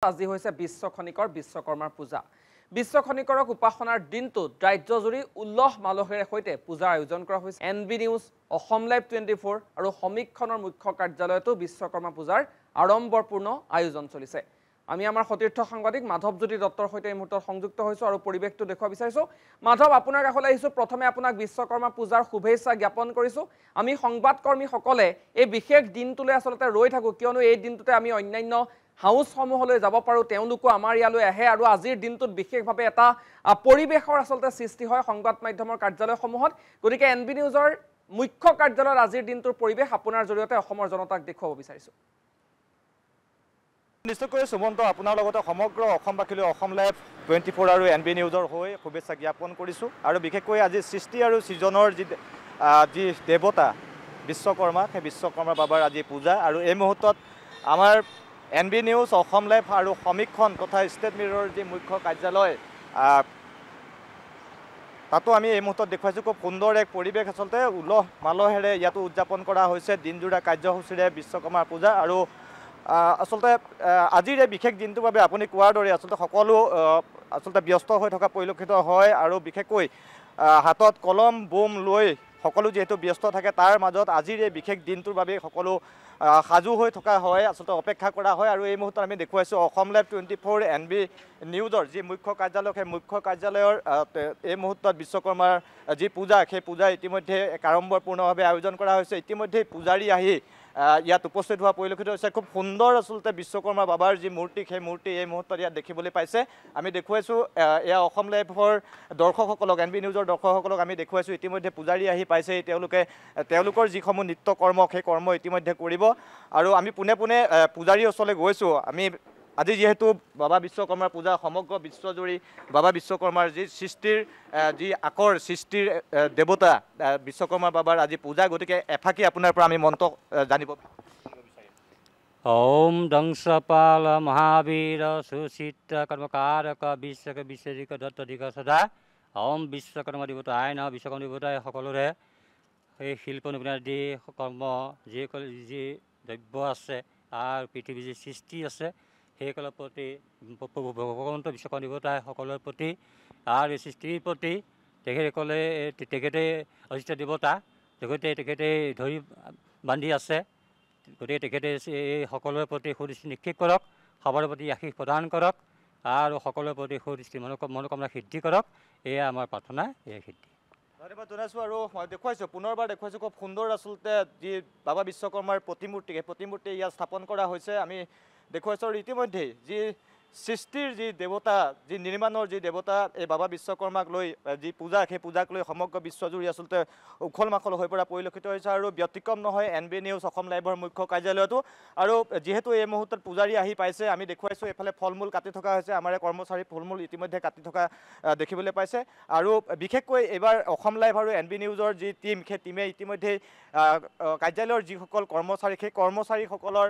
আজি হৈছে বিশ্ব খনিকৰ বিশ্বকৰ্মাৰ পূজা। বিশ্ব খনিকৰক উপাসনাৰ দিনটোত ৰাজ্যজুৰি উল্লাহ মালহেৰে সৈতে পূজাৰ আয়োজন কৰা হৈছে। NB নিউজ, অসম লাইভ 24 আৰু সমীক্ষণৰ মুখ্য কাৰ্যালয়তো বিশ্বকৰ্মা পূজাৰ আড়ম্বৰপূৰ্ণ আয়োজন চলিছে। আমি আমাৰ সতীৰ্থ সাংবাদিক মাধৱজ্যোতি দত্তৰ সৈতে এই মুহূৰ্তত সংযুক্ত হৈছো আৰু পৰিৱেশটো দেখুৱা বিচাৰিছো। মাধৱ, আপোনাৰ কাষলৈ আহিছো। প্ৰথমে আপোনাক বিশ্বকৰ্মা পূজাৰ শুভেচ্ছা জ্ঞাপন কৰিছো। আমি সংবাদকৰ্মীসকলে এই বিশেষ দিনটোলৈ আচলতে ৰৈ থাকো, কিয়নো এই দিনটোতে আমি অন্যান্য হাউচসমূহলৈ যাব পাৰোঁ। তেওঁলোকো আমাৰ ইয়ালৈ আহে আৰু আজিৰ দিনটোত বিশেষভাৱে এটা পৰিৱেশৰ আচলতে সৃষ্টি হয় সংবাদ মাধ্যমৰ কাৰ্যালয়সমূহত। গতিকে NB নিউজৰ মুখ্য কাৰ্যালয়ত আজিৰ দিনটোৰ পৰিৱেশ আপোনাৰ জৰিয়তে অসমৰ জনতাক দেখুৱাব বিচাৰিছোঁ। নিশ্চয়কৈ সুমন্ত, আপোনাৰ লগতে সমগ্ৰ অসমবাসীলৈ অসম লাইভ 24 আৰু NB নিউজৰ হৈ শুভেচ্ছা জ্ঞাপন কৰিছোঁ। আৰু বিশেষকৈ আজি সৃষ্টি আৰু সৃজনৰ যি দেৱতা বিশ্বকৰ্মা, সেই বিশ্বকৰ্মা বাবাৰ আজি পূজা। আৰু এই মুহূৰ্তত আমাৰ NB নিউজ, অসম লাইভ আৰু সমীক্ষণ তথা ষ্টেট মিৰৰ যি মুখ্য কাৰ্যালয়, তাতো আমি এই মুহূৰ্তত দেখুৱাইছোঁ। খুব সুন্দৰ এক পৰিৱেশ, আচলতে উলহ মালহেৰে ইয়াতো উদযাপন কৰা হৈছে দিনজোৰা কাৰ্যসূচীৰে বিশ্বকৰ্মাৰ পূজা। আৰু আচলতে আজিৰ এই বিশেষ দিনটোৰ বাবে আপুনি কোৱাৰ দৰে আচলতে সকলো আচলতে ব্যস্ত হৈ থকা পৰিলক্ষিত হয়। আৰু বিশেষকৈ হাতত কলম বোম লৈ সকলো যিহেতু ব্যস্ত থাকে, তাৰ মাজত আজিৰ এই বিশেষ দিনটোৰ বাবে সকলো সাজু হৈ থকা হয়, আচলতে অপেক্ষা কৰা হয়। আৰু এই মুহূৰ্তত আমি দেখুৱাইছোঁ অসম লাইভ 24 NB নিউজৰ যি মুখ্য কাৰ্যালয়, সেই মুখ্য কাৰ্যালয়ৰ এই মুহূৰ্তত বিশ্বকৰ্মাৰ যি পূজা, সেই পূজা ইতিমধ্যে এক আড়ম্বৰপূৰ্ণভাৱে আয়োজন কৰা হৈছে। ইতিমধ্যে পূজাৰী আহি ইয়াত উপস্থিত হোৱা পৰিলক্ষিত হৈছে। খুব সুন্দৰ আচলতে বিশ্বকৰ্মা বাবাৰ যি মূৰ্তি, সেই মূৰ্তি এই মুহূৰ্তত ইয়াত দেখিবলৈ পাইছে। আমি দেখুৱাইছোঁ এয়া অসম লাইভৰ দৰ্শকসকলক, NB নিউজৰ দৰ্শকসকলক আমি দেখুৱাইছোঁ ইতিমধ্যে পূজাৰী আহি পাইছে। তেওঁলোকৰ যিসমূহ নিত্য কৰ্ম, সেই কৰ্ম ইতিমধ্যে কৰিব। আৰু আমি পোনে পোনে পূজাৰীৰ ওচৰলৈ গৈছোঁ। আমি আজি যিহেতু বাবা বিশ্বকৰ্মাৰ পূজা, সমগ্ৰ বিশ্বজুৰি বাবা বিশ্বকৰ্মাৰ যি সৃষ্টিৰ যি আকৰ, সৃষ্টিৰ দেৱতা বিশ্বকৰ্মা বাবাৰ আজি পূজা, গতিকে এফাকি আপোনাৰ পৰা আমি মন্ত্ৰ জানিব বিচাৰিম। ওম দংশপাল মহাবীৰ সুচিত্ৰ কৰ্মকাৰক বিশ্বক বিশ্বজিক দত্তদিক সদা। ওম বিশ্বকৰ্মা দেৱতা আইন বিশ্বকৰ্মা দেৱতাই সকলোৰে সেই শিল্প নিপুণাদি কৰ্ম যি দ্ৰব্য আছে আৰু পৃথিৱীৰ যি সৃষ্টি আছে, সেইসকলৰ প্ৰতি ভগৱন্ত বিশ্বকৰ্মা দেৱতাই সকলোৰে প্ৰতি আৰু এই সৃষ্টিৰ প্ৰতি তেখেতে অজিত দেৱতা, তেখেতে ধৰি বান্ধি আছে। গতিকে তেখেতে এই সকলোৰে প্ৰতি সুদৃষ্টি নিক্ষেপ কৰক, সবৰে প্ৰতি আশীষ প্ৰদান কৰক আৰু সকলোৰে প্ৰতি সুদৃষ্টি মনোকামনা সিদ্ধি কৰক। এয়া আমাৰ প্ৰাৰ্থনা, এয়া সিদ্ধি। ধন্যবাদ জনাইছোঁ। আৰু মই দেখুৱাইছোঁ, পুনৰবাৰ দেখুৱাইছোঁ খুব সুন্দৰ আচলতে যি বাবা বিশ্বকৰ্মাৰ প্ৰতিমূৰ্তি, সেই প্ৰতিমূৰ্তি ইয়াত স্থাপন কৰা হৈছে। আমি দেখুৱাইছোঁ আৰু ইতিমধ্যেই যি সৃষ্টিৰ যি দেৱতা, যি নিৰ্মাণৰ যি দেৱতা, এই বাবা বিশ্বকৰ্মাক লৈ যি পূজা, সেই পূজাক লৈ সমগ্ৰ বিশ্বজুৰি আচলতে উখল মাখল হৈ পৰা পৰিলক্ষিত হৈছে। আৰু ব্যতিক্ৰম নহয় NB নিউজ, অসম লাইভৰ মুখ্য কাৰ্যালয়তো। আৰু যিহেতু এই মুহূৰ্তত পূজাৰী আহি পাইছে, আমি দেখুৱাইছোঁ এইফালে ফল মূল কাটি থকা হৈছে। আমাৰ কৰ্মচাৰী ফল মূল ইতিমধ্যে কাটি থকা দেখিবলৈ পাইছে। আৰু বিশেষকৈ এইবাৰ অসম লাইভ আৰু NB নিউজৰ যি টীম, সেই টীমে ইতিমধ্যেই কাৰ্যালয়ৰ যিসকল কৰ্মচাৰী, সেই কৰ্মচাৰীসকলৰ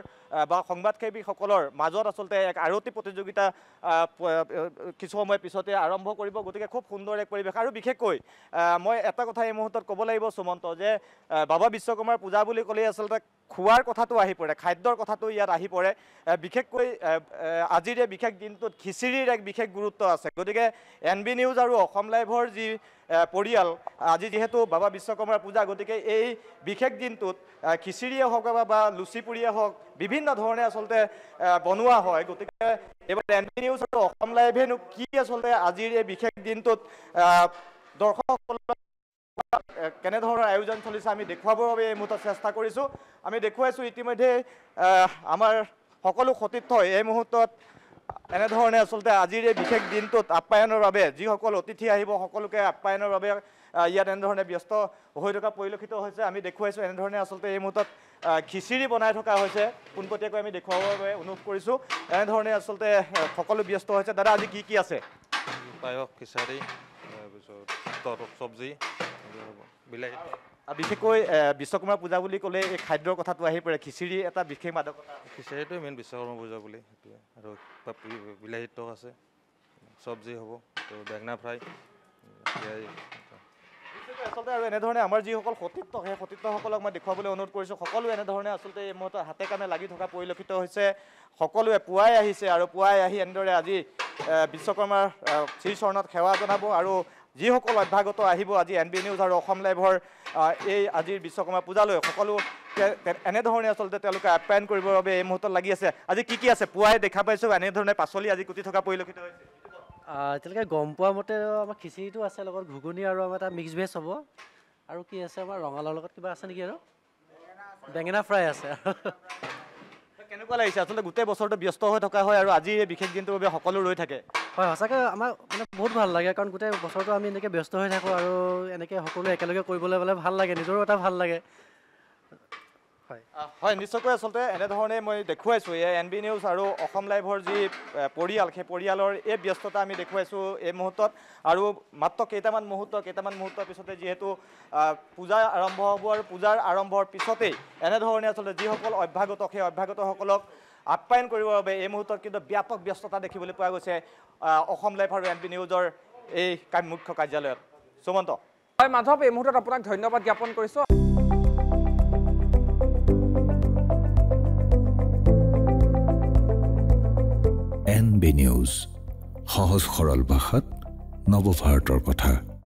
বা সংবাদসেৱীসকলৰ মাজত আচলতে এক আৰতি প্ৰতিযোগিতা কিছু সময় পিছতে আৰম্ভ কৰিব। গতিকে খুব সুন্দৰ এক পৰিৱেশ। আৰু বিশেষকৈ মই এটা কথা এই মুহূৰ্তত ক'ব লাগিব সুমন্ত, যে বাবা বিশ্বকৰ্মাৰ পূজা বুলি ক'লেই আচলতে খোৱাৰ কথাটো আহি পৰে, খাদ্যৰ কথাটো ইয়াত আহি পৰে। বিশেষকৈ আজিৰ এই বিশেষ দিনটোত খিচিৰিৰ এক বিশেষ গুৰুত্ব আছে। গতিকে NB নিউজ আৰু অসম লাইভৰ যি পৰিয়াল, আজি যিহেতু বাবা বিশ্বকৰ্মাৰ পূজা, গতিকে এই বিশেষ দিনটোত খিচিৰিয়ে হওক বা লুচি পুৰিয়ে হওক, বিভিন্ন ধৰণে আচলতে বনোৱা হয়। গতিকে এইবাৰ NB নিউজ আৰু অসম লাইভেনো কি আচলতে আজিৰ এই বিশেষ দিনটোত দৰ্শকসকলক কেনেধৰণৰ আয়োজন চলিছে আমি দেখুৱাবৰ বাবে এই মুহূৰ্তত চেষ্টা কৰিছোঁ। আমি দেখুৱাইছোঁ ইতিমধ্যে আমাৰ সকলো সতীৰ্থই এই মুহূৰ্তত এনেধৰণে আচলতে আজিৰ এই বিশেষ দিনটোত আপ্যায়নৰ বাবে যিসকল অতিথি আহিব, সকলোকে আপ্যায়নৰ বাবে ইয়াত এনেধৰণে ব্যস্ত হৈ থকা পৰিলক্ষিত হৈছে। আমি দেখুৱাইছোঁ এনেধৰণে আচলতে এই মুহূৰ্তত খিচিৰি বনাই থকা হৈছে। পোনপটীয়াকৈ আমি দেখুৱাবৰ বাবে অনুৰোধ কৰিছোঁ। এনেধৰণে আচলতে সকলো ব্যস্ত হৈছে। দাদা, আজি কি আছে? পায়স, খিচাৰি, তাৰপিছত চব্জি, বিলাহী। বিশেষকৈ বিশ্বকৰ্মা পূজা বুলি ক'লে এই খাদ্যৰ কথাটো আহি পৰে। খিচিৰি এটা বিশেষ মাদকতা। খিচাৰিটোৱে মেইন বিশ্বকৰ্মা পূজা বুলি, সেইটোৱে। আৰু বিলাহীৰ টক আছে, চব্জি হ'ব, তো বেঙেনা ফ্ৰাই। আচলতে আৰু এনেধৰণে আমাৰ যিসকল সতীৰ্থ সেই সতীৰ্থসকলক মই দেখুৱাবলৈ অনুৰোধ কৰিছোঁ সকলোৱে এনেধৰণে আচলতে এই মুহূৰ্তত হাতে কামে লাগি থকা পৰিলক্ষিত হৈছে সকলোৱে পুৱাই আহিছে আৰু পুৱাই আহি এনেদৰে আজি বিশ্বকৰ্মাৰ শ্ৰীচৰণত সেৱা জনাব আৰু যিসকল অভ্যাগত আহিব আজি NB নিউজ আৰু অসম লাইভৰ এই আজিৰ বিশ্বকৰ্মা পূজালৈ সকলো এনেধৰণে আচলতে তেওঁলোকে আপ্যায়ন কৰিবৰ বাবে এই মুহূৰ্তত লাগি আছে আজি কি আছে পুৱাই দেখা পাইছোঁ এনেধৰণে পাচলি আজি কুটি থকা পৰিলক্ষিত হৈছে এতিয়ালৈকে গম পোৱা মতে আমাৰ খিচিৰিটো আছে লগত ঘুগুনি আৰু আমাৰ এটা মিক্স ভেজ হ'ব আৰু কি আছে আমাৰ ৰঙালাওৰ লগত কিবা আছে নেকি আৰু বেঙেনা ফ্ৰাই আছে কেনেকুৱা লাগিছে আচলতে গোটেই বছৰটো ব্যস্ত হৈ থকা হয় আৰু আজি এই বিশেষ দিনটোৰ বাবে সকলো ৰৈ থাকে হয় সঁচাকৈ আমাৰ মানে বহুত ভাল লাগে কাৰণ গোটেই বছৰটো আমি এনেকৈ ব্যস্ত হৈ থাকোঁ আৰু এনেকৈ সকলোৱে একেলগে কৰিবলৈ পালে ভাল লাগে নিজৰো এটা ভাল লাগে হয় নিশ্চয়কৈ আচলতে এনেধৰণে মই দেখুৱাইছোঁ এই NB নিউজ আৰু অসম লাইভৰ যি পৰিয়াল সেই পৰিয়ালৰ এই ব্যস্ততা আমি দেখুৱাইছোঁ এই মুহূৰ্তত আৰু মাত্ৰ কেইটামান মুহূৰ্তৰ পিছতে যিহেতু পূজা আৰম্ভ হ'ব আৰু পূজাৰ আৰম্ভৰ পিছতেই এনেধৰণে আচলতে যিসকল অভ্যাগত সেই অভ্যাগতসকলক আপ্যায়ন কৰিবৰ বাবে এই মুহূৰ্তত কিন্তু ব্যাপক ব্যস্ততা দেখিবলৈ পোৱা গৈছে অসম লাইভ আৰু NB নিউজৰ এই মুখ্য কাৰ্যালয়ত সুমন্ত হয় মাধৱ এই মুহূৰ্তত আপোনাক ধন্যবাদ জ্ঞাপন কৰিছোঁ NB নিউজ সহজ সৰল ভাষাত নৱভাৰতৰ কথা